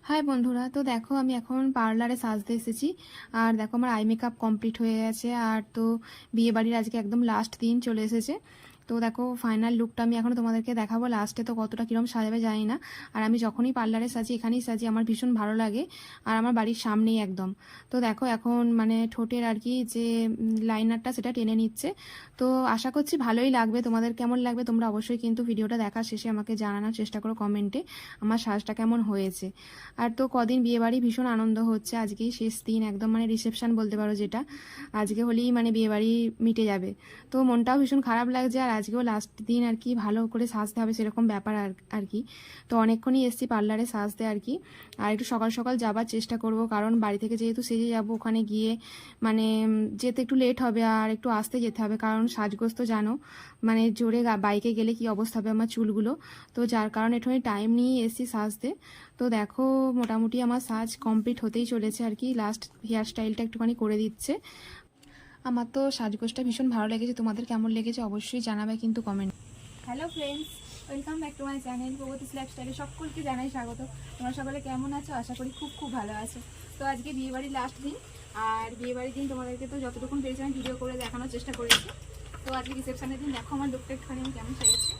High বন্ধুরা, তো দেখো আমি এখন পার্লারে সাজতে এসেছি। আর দেখো আমার আই মেকআপ কমপ্লিট হয়ে গেছে। আর তো বিয়ে বাড়ির আজকে একদম লাস্ট দিন চলে এসেছে। তো দেখো ফাইনাল লুকটা আমি এখন তোমাদেরকে দেখাবো। লাস্টে তো কতটা কিরম সাজাবে জানি না। আর আমি যখনই পার্লারে সাজি, এখানেই সাজি, আমার ভীষণ ভালো লাগে। আর আমার বাড়ির সামনেই একদম। তো দেখো এখন মানে ঠোঁটের আর কি যে লাইনারটা সেটা টেনে নিচ্ছে। তো আশা করছি ভালোই লাগবে। তোমাদের কেমন লাগবে তোমরা অবশ্যই কিন্তু ভিডিওটা দেখার শেষে আমাকে জানানোর চেষ্টা করো কমেন্টে আমার সাজটা কেমন হয়েছে। আর তো কদিন বিয়েবাড়ি ভীষণ আনন্দ হচ্ছে, আজকেই শেষ দিন একদম, মানে রিসেপশন বলতে পারো যেটা। আজকে হলেই মানে বিয়েবাড়ি মিটে যাবে। তো মনটাও ভীষণ খারাপ লাগছে। আর আজকেও লাস্ট দিন আর কি, ভালো করে সাজতে হবে সেরকম ব্যাপার আর কি। তো অনেকক্ষণই এসছি পার্লারে সাজতে আর কি। আর একটু সকাল সকাল যাবার চেষ্টা করব, কারণ বাড়ি থেকে যেহেতু সেজে যাব, ওখানে গিয়ে মানে যেতে একটু লেট হবে আর একটু আসতে যেতে হবে, কারণ সাজগোজ তো জানো মানে জোরে বাইকে গেলে কি অবস্থা হবে আমার চুলগুলো। তো যার কারণে একটু টাইম নিয়ে এসছি সাজতে। তো দেখো মোটামুটি আমার সাজ কমপ্লিট হতেই চলেছে আর কি। লাস্ট হেয়ার স্টাইলটা একটুখানি করে দিচ্ছে। আমার তো সাজগোজটা ভীষণ ভালো লেগেছে। তোমাদের কেমন লেগেছে অবশ্যই জানাবে কিন্তু comment. Hello friends, welcome back to my channel Pragati's লাইফস্টাইলে সকলকে জানাই স্বাগত। তোমরা সকলে কেমন আছো? আশা করি খুব খুব ভালো আছো। তো আজকে বিয়েবাড়ির লাস্ট দিন। আর বিয়েবাড়ির দিন তোমাদেরকে তো যতটুকু পেরেছি আমি ভিডিও করে দেখানোর চেষ্টা করেছি। তো আজকে রিসেপশনের দিন দেখো আমার লুকটা একটুখানি আমি কেমন সেরেছি।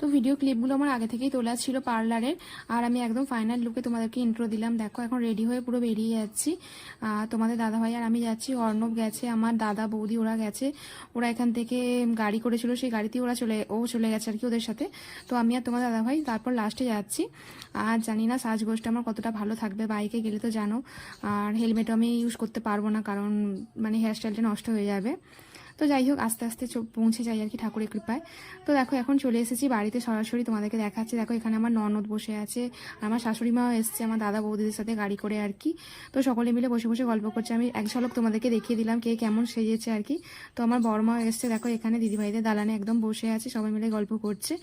তো ভিডিও ক্লিপগুলো আমার আগে থেকেই তোলা ছিল পার্লারের। আর আমি একদম ফাইনাল লুকে তোমাদেরকে ইন্ট্রো দিলাম। দেখো এখন রেডি হয়ে পুরো বেরিয়ে যাচ্ছি। তোমাদের দাদাভাই আর আমি যাচ্ছি। অর্ণব গেছে, আমার দাদা বৌদি ওরা গেছে। ওরা এখান থেকে গাড়ি করেছিল, সেই গাড়িতেই চলে গেছে আর কি ওদের সাথে। তো আমি আর তোমার দাদাভাই তারপর লাস্টে যাচ্ছি। আর জানি না সাজগোজটা আমার কতটা ভালো থাকবে, বাইকে গেলে তো জানো। আর হেলমেটও আমি ইউজ করতে পারবো না, কারণ মানে হেয়ারস্টাইলটা নষ্ট হয়ে যাবে। তো যাই হোক আস্তে আস্তে পৌঁছে যাই আর কি ঠাকুরের কৃপায়। তো দেখো এখন চলে এসেছি বাড়িতে, সরাসরি তোমাদেরকে দেখাচ্ছি। দেখো এখানে আমার ননদ বসে আছে, আমার শাশুড়ি মাও এসছে আমার দাদা বৌদিদের সাথে গাড়ি করে আর কি। তো সকলে মিলে বসে বসে গল্প করছে। আমি এক ঝলক তোমাদেরকে দেখিয়ে দিলাম কে কেমন সেজেছে আর কি। তো আমার বড়মাও এসছে, দেখো এখানে দিদিভাইদের দালানে একদম বসে আছে, সবাই মিলে গল্প করছে।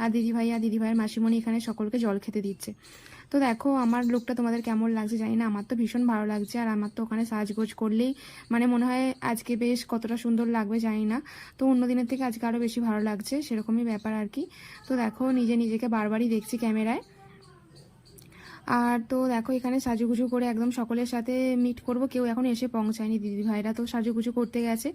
আর দিদিভাইয়ের মাসিমণি এখানে সকলকে জল খেতে দিচ্ছে। তো দেখো আমার লুকটা তোমাদের কেমন লাগছে জানি না, আমার তো ভীষণ ভালো লাগছে। আর আমার তো ওখানে সাজগোজ করলেই মানে মনে হয় আজকে বেশ কতটা সুন্দর লাগবে জানি না। তো অন্য দিনের থেকে আজকে আরও বেশি ভালো লাগছে, সেরকমই ব্যাপার আর কি। তো দেখো নিজেকে বারবারই দেখছি ক্যামেরায়। আর তো দেখো এখানে সাজুগুজু করে একদম সকলের সাথে মিট করব, কেউ এখন এসে পৌঁছায়নি। দিদিভাইরা তো সাজুগুজু করতে গেছে,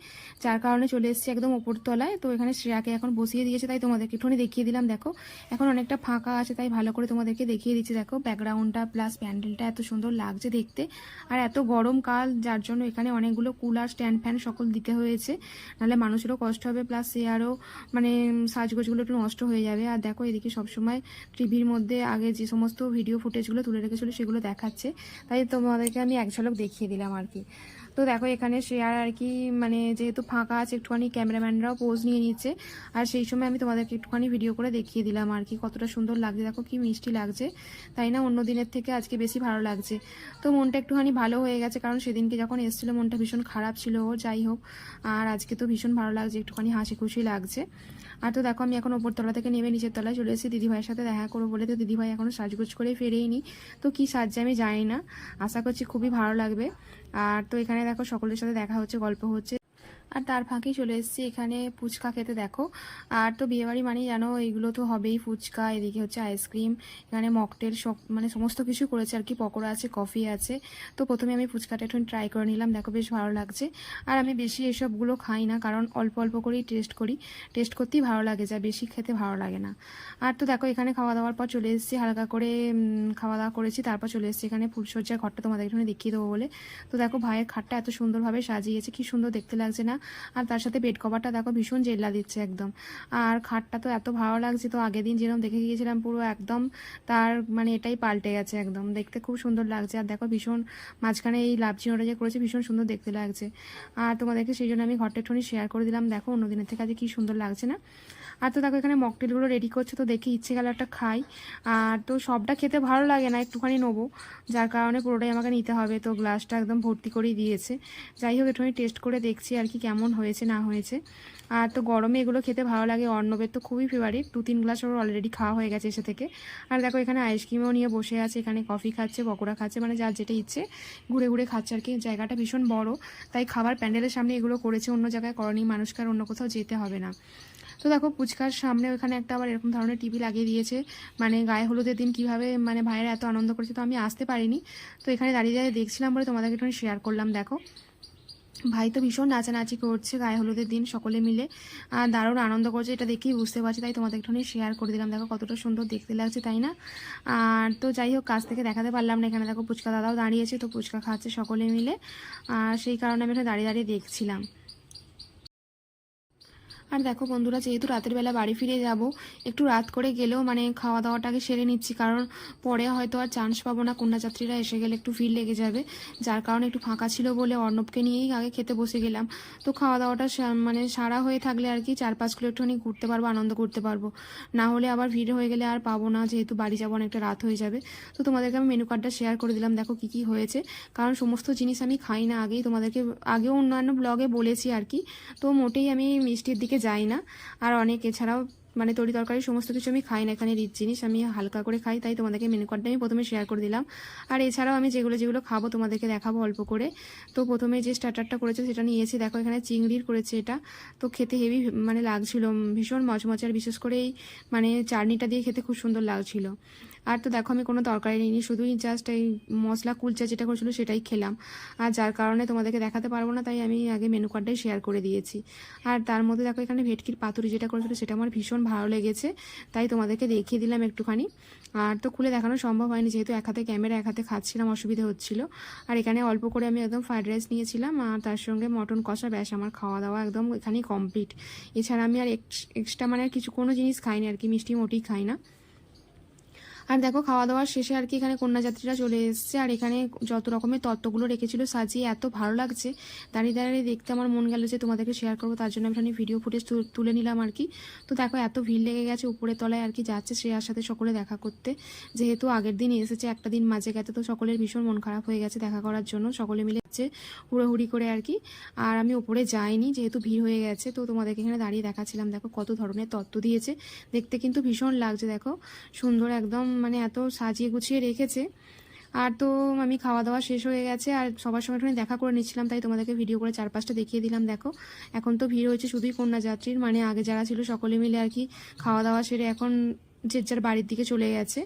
যার কারণে চলে এসেছি একদম ওপরতলায়। তো এখানে শ্রেয়াকে এখন বসিয়ে দিয়েছে, তাই তোমাদেরকে একটুখানি দেখিয়ে দিলাম। দেখো এখন অনেকটা ফাঁকা আছে, তাই ভালো করে তোমাদেরকে দেখিয়ে দিচ্ছি। দেখো ব্যাকগ্রাউন্ডটা প্লাস প্যান্ডেলটা এত সুন্দর লাগছে দেখতে। আর এত গরমকাল, যার জন্য এখানে অনেকগুলো কুলার স্ট্যান্ড ফ্যান সকল দিতে হয়েছে, নাহলে মানুষেরও কষ্ট হবে, প্লাস চেয়ারও মানে সাজগোজগুলো একটু নষ্ট হয়ে যাবে। আর দেখো এদিকে সবসময় টিভির মধ্যে আগে যে সমস্ত ভিডিও ফুটেজগুলো তুলে রেখেছিল সেগুলো দেখাচ্ছে, তাই তোমাদেরকে আমি এক ঝলক দেখিয়ে দিলাম আর কি। তো দেখো এখানে শেয়ার আর কি, মানে যেহেতু ফাঁকা আছে একটুখানি ক্যামেরাম্যানরাও পোজ নিয়ে নিচ্ছে। আর সেই সময় আমি তোমাদেরকে একটুখানি ভিডিও করে দেখিয়ে দিলাম আর কি কতটা সুন্দর লাগছে। দেখো কি মিষ্টি লাগছে, তাই না? অন্য দিনের থেকে আজকে বেশি ভালো লাগছে। তো মনটা একটুখানি ভালো হয়ে গেছে, কারণ সেদিনকে যখন এসেছিলো মনটা ভীষণ খারাপ ছিল। যাই হোক, আর আজকে তো ভীষণ ভালো লাগছে, একটুখানি হাসি খুশি লাগছে। আর তো দেখো আমি এখন ওপরতলা থেকে নেমে নিচের তলায় চলে এসেছি দিদিভাইয়ের সাথে দেখা করবো বলে। তো দিদিভাই এখনও সাজগোজ করে ফেরেইনি, তো কি সাজছে আমি জানি না, আশা করছি খুবই ভালো লাগবে। আর তো এখানে দেখো সকলের সাথে দেখা হচ্ছে, গল্প হচ্ছে। আর তার ফাঁকেই চলে এসেছি এখানে ফুচকা খেতে। দেখো আর তো বিয়েবাড়ি মানে জানো এইগুলো তো হবেই, ফুচকা, এদিকে হচ্ছে আইসক্রিম, এখানে মকটেল সব মানে সমস্ত কিছু করেছে আর কি, পকোড়া আছে, কফি আছে। তো প্রথমে আমি ফুচকাটা একটু ট্রাই করে নিলাম, দেখো বেশ ভালো লাগছে। আর আমি বেশি এসবগুলো খাই না, কারণ অল্প অল্প করেই টেস্ট করতেই ভালো লাগে, যা বেশি খেতে ভালো লাগে না। আর তো দেখো এখানে খাওয়া দাওয়ার পর চলে এসেছি, হালকা করে খাওয়া দাওয়া করেছি, তারপর চলে এসেছি এখানে ফুলসজ্জার ঘরটা তোমাদের এখানে দেখিয়ে দেবো বলে। তো দেখো ভাইয়ের খাটটা এত সুন্দরভাবে সাজিয়েছে, কি সুন্দর দেখতে লাগছে না? আর তার সাথে বেড কভারটা দেখো ভীষণ জেল্লা দিচ্ছে একদম। আর খাটটা তো এত ভালো লাগছে, তো আগের দিন যেরকম দেখে গিয়েছিলাম পুরো একদম তার মানে এটাই পাল্টে গেছে একদম, দেখতে খুব সুন্দর লাগছে। আর দেখো ভীষণ মাঝখানে এই লাভ চিহ্নটা যে করেছে ভীষণ সুন্দর দেখতে লাগছে। আর তোমাদেরকে সেই জন্য আমি ঘরটা একটুখানি শেয়ার করে দিলাম। দেখো অন্য দিনের থেকে আজকে কি সুন্দর লাগছে না? আর তো দেখো এখানে মকটেলগুলো রেডি করছে, তো দেখে ইচ্ছে গেল একটা খাই। আর তো সবটা খেতে ভালো লাগে না, একটুখানি নেবো, যার কারণে পুরোটাই আমাকে নিতে হবে। তো গ্লাসটা একদম ভর্তি করেই দিয়েছে। যাই হোক একটুখানি টেস্ট করে দেখছি আর কি কেমন হয়েছে না হয়েছে। আর তো গরমে এগুলো খেতে ভালো লাগে, অর্ণবের তো খুবই ফেভারিট, 2-3 গ্লাস ওর অলরেডি খাওয়া হয়ে গেছে এসে থেকে। আর দেখো এখানে আইসক্রিমও নিয়ে বসে আছে, এখানে কফি খাচ্ছে, পকোড়া খাচ্ছে, মানে যার যেটা ইচ্ছে ঘুরে ঘুরে খাচ্ছে আর কি। জায়গাটা ভীষণ বড়, তাই খাবার প্যান্ডেলের সামনে এগুলো করেছে, অন্য জায়গায় করনি, মানুষকে আর অন্য কোথাও যেতে হবে না। তো দেখো ফুচকার সামনে ওখানে একটা আবার এরকম ধরনের টিভি লাগিয়ে দিয়েছে, মানে গায়ে হলুদের দিন কিভাবে মানে ভাইয়েরা এত আনন্দ করেছে, তো আমি আসতে পারিনি, তো এখানে দাঁড়িয়ে দাঁড়িয়ে দেখছিলাম বলে তোমাদেরকে একটু শেয়ার করলাম। দেখো ভাই তো ভীষণ নাচানাচি করছে গায়ে হলুদের দিন, সকলে মিলে আর দারুণ আনন্দ করছে, এটা দেখেই বুঝতে পারছি, তাই তোমাদের একটু শেয়ার করে দিলাম। দেখো কতটা সুন্দর দেখতে লাগছে, তাই না? আর তো যাই হোক, কাছ থেকে দেখাতে পারলাম না। এখানে দেখো ফুচকা দাদাও দাঁড়িয়েছে, তো ফুচকা খাচ্ছে সকলে মিলে, আর সেই কারণে আমি এখানে দাঁড়িয়ে দাঁড়িয়ে দেখছিলাম। আর দেখো বন্ধুরা, যেহেতু রাতের বেলা বাড়ি ফিরে যাব, একটু রাত করে গেলেও মানে খাওয়া দাওয়াটাকে সেরে নিচ্ছি, কারণ পরে হয়তো আর চান্স পাবো না, কন্যাযাত্রীরা এসে গেলে একটু ভিড় লেগে যাবে, যার কারণে একটু ফাঁকা ছিল বলে অর্ণবকে নিয়েই আগে খেতে বসে গেলাম। তো খাওয়া দাওয়াটা মানে সারা হয়ে থাকলে আর কি 4-5 কিলো একটুখানি ঘুরতে পারবো, আনন্দ করতে পারবো, না হলে আবার ভিড় হয়ে গেলে আর পাবো না, যেহেতু বাড়ি যাবো অনেকটা রাত হয়ে যাবে। তো তোমাদেরকে আমি মেনু কার্ডটা শেয়ার করে দিলাম, দেখো কি কি হয়েছে, কারণ সমস্ত জিনিস আমি খাই না, আগেই তোমাদেরকে আগেও অন্যান্য ব্লগে বলেছি আর কি, তো মোটেই আমি মিষ্টির দিকে যাই না, আর অনেক এছাড়াও মানে তরি তরকারি সমস্ত কিছু আমি খাই না, এখানে রিচ জিনিস আমি হালকা করে খাই, তাই তোমাদেরকে মেনু কার্ডটা আমি প্রথমে শেয়ার করে দিলাম। আর এছাড়াও আমি যেগুলো যেগুলো খাবো তোমাদেরকে দেখাবো অল্প করে। তো প্রথমে যে স্টার্টারটা করেছে সেটা নিয়েছি, দেখো এখানে চিংড়ির করেছে এটা, তো খেতে হেভি মানে লাগছিল, ভীষণ মচমচে, আর বিশেষ করে এই মানে চাটনিটা দিয়ে খেতে খুব সুন্দর লাগছিল। আর তো দেখো আমি কোনো তরকারি নিইনি, শুধুই জাস্ট এই মশলা কুলচা যেটা করেছিল সেটাই খেলাম, আর যার কারণে তোমাদেরকে দেখাতে পারবো না, তাই আমি আগে মেনু কার্ডটাই শেয়ার করে দিয়েছি। আর তার মধ্যে দেখো এখানে ভেটকির পাতুরি যেটা করেছিল সেটা আমার ভীষণ ভালো লেগেছে, তাই তোমাদেরকে দেখিয়ে দিলাম একটুখানি। আর তো খুলে দেখানো সম্ভব হয়নি, যেহেতু এক হাতে ক্যামেরা এক হাতে খাচ্ছিলাম, অসুবিধা হচ্ছিল। আর এখানে অল্প করে আমি একদম ফ্রাইড রাইস নিয়েছিলাম, আর তার সঙ্গে মটন কষা, ব্যাস আমার খাওয়া দাওয়া একদম এখানেই কমপ্লিট। এছাড়া আমি আর এক্সট্রা মানে আর কিছু কোনো জিনিস খাইনি আর কি, মিষ্টি মোটেই খাই না। আর দেখো খাওয়া দাওয়ার শেষে আর কি এখানে কন্যাযাত্রীরা চলে এসেছে, আর এখানে যত রকমের তত্ত্বগুলো রেখেছিল সাজিয়ে, এত ভালো লাগছে, দাঁড়িয়ে দাঁড়িয়ে দেখতে আমার মন গেল যে তোমাদেরকে শেয়ার করবো, তার জন্য আমি এখানে ভিডিও ফুটেজ তুলে নিলাম আর কি। তো দেখো এত ভিড় লেগে গেছে, উপরে তলায় আর কি যাচ্ছে শ্রেয়ার সাথে সকলে দেখা করতে, যেহেতু আগের দিন এসেছে, একটা দিন মাঝে গেছে, তো সকলের ভীষণ মন খারাপ হয়ে গেছে দেখা করার জন্য, সকলে মিলে যাচ্ছে হুড়োহুড়ি করে আর কি। আর আমি উপরে যাইনি, যেহেতু ভিড় হয়ে গেছে, তো তোমাদেরকে এখানে দাঁড়িয়ে দেখাচ্ছিলাম। দেখো কত ধরনের তত্ত্ব দিয়েছে, দেখতে কিন্তু ভীষণ লাগছে, দেখো সুন্দর একদম, মানে এত সাজিয়ে গুছিয়ে রেখেছে। আর তো আমি খাওয়া দাওয়া শেষ হয়ে গেছে, আর সবার সঙ্গে একটু দেখা করে নিচ্ছিলাম, তাই তোমাদেরকে ভিডিও করে 4-5টা দেখিয়ে দিলাম। দেখো এখন তো ভিড় হয়েছে শুধুই কন্যাযাত্রীর, মানে আগে যারা ছিল সকলে মিলে আর কি খাওয়া দাওয়া সেরে এখন যে যার বাড়ির দিকে চলে গেছে,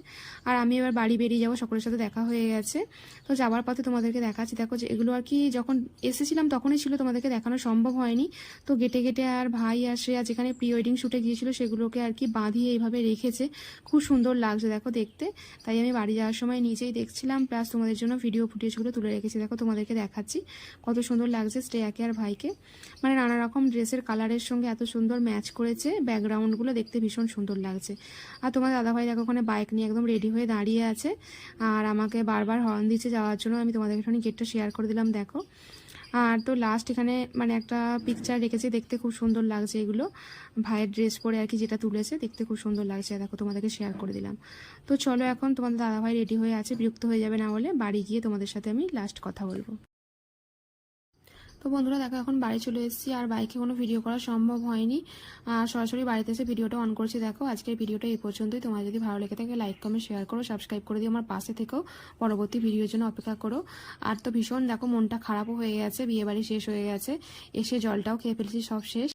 আর আমি এবার বাড়ি বেরিয়ে যাবো, সকলের সাথে দেখা হয়ে গেছে। তো যাওয়ার পথে তোমাদেরকে দেখাচ্ছি, দেখো যে এগুলো আর কি যখন এসেছিলাম তখনই ছিল, তোমাদেরকে দেখানো সম্ভব হয়নি, তো গেটে গেটে আর ভাই আর শ্রেয়া যেখানে প্রি ওয়েডিং শ্যুটে গিয়েছিল সেগুলোকে আর কি বাঁধিয়ে এইভাবে রেখেছে, খুব সুন্দর লাগছে দেখো দেখতে, তাই আমি বাড়ি যাওয়ার সময় নিজেই দেখছিলাম, প্লাস তোমাদের জন্য ভিডিও ফুটেজগুলো তুলে রেখেছি, দেখো তোমাদেরকে দেখাচ্ছি কত সুন্দর লাগছে শ্রেয়াকে আর ভাইকে, মানে নানা রকম ড্রেসের কালারের সঙ্গে এত সুন্দর ম্যাচ করেছে, ব্যাকগ্রাউন্ডগুলো দেখতে ভীষণ সুন্দর লাগছে। আর তোমার দাদাভাই দেখো ওখানে বাইক নিয়ে একদম রেডি হয়ে দাঁড়িয়ে আছে, আর আমাকে বারবার হর্ন দিচ্ছে যাওয়ার জন্য, আমি তোমাদের এখানে গেটটা শেয়ার করে দিলাম। দেখো আর তো লাস্ট এখানে মানে একটা পিকচার রেখেছে, দেখতে খুব সুন্দর লাগছে, এগুলো ভাইয়ের ড্রেস পরে আর কি যেটা তুলেছে, দেখতে খুব সুন্দর লাগছে, দেখো তোমাদেরকে শেয়ার করে দিলাম। তো চলো এখন তোমাদের দাদাভাই রেডি হয়ে আছে, বিরক্ত হয়ে যাবে না হলে, বাড়ি গিয়ে তোমাদের সাথে আমি লাস্ট কথা বলবো। তো বন্ধুরা দেখো এখন বাড়ি চলে এসেছি, আর বাইকে কোনো ভিডিও করা সম্ভব হয়নি, আর সরাসরি বাড়িতে এসে ভিডিওটা অন করছি। দেখো আজকের ভিডিওটা এই পর্যন্তই, তোমার যদি ভালো লেগে থাকে লাইক কমেন্ট শেয়ার করো, সাবস্ক্রাইব করে দিও, আমার পাশে থেকেও পরবর্তী ভিডিওর জন্য অপেক্ষা করো। আর তো ভীষণ দেখো মনটা খারাপও হয়ে গেছে, বিয়ে বাড়ি শেষ হয়ে গেছে, এসে জলটাও খেয়ে ফেলেছি, সব শেষ।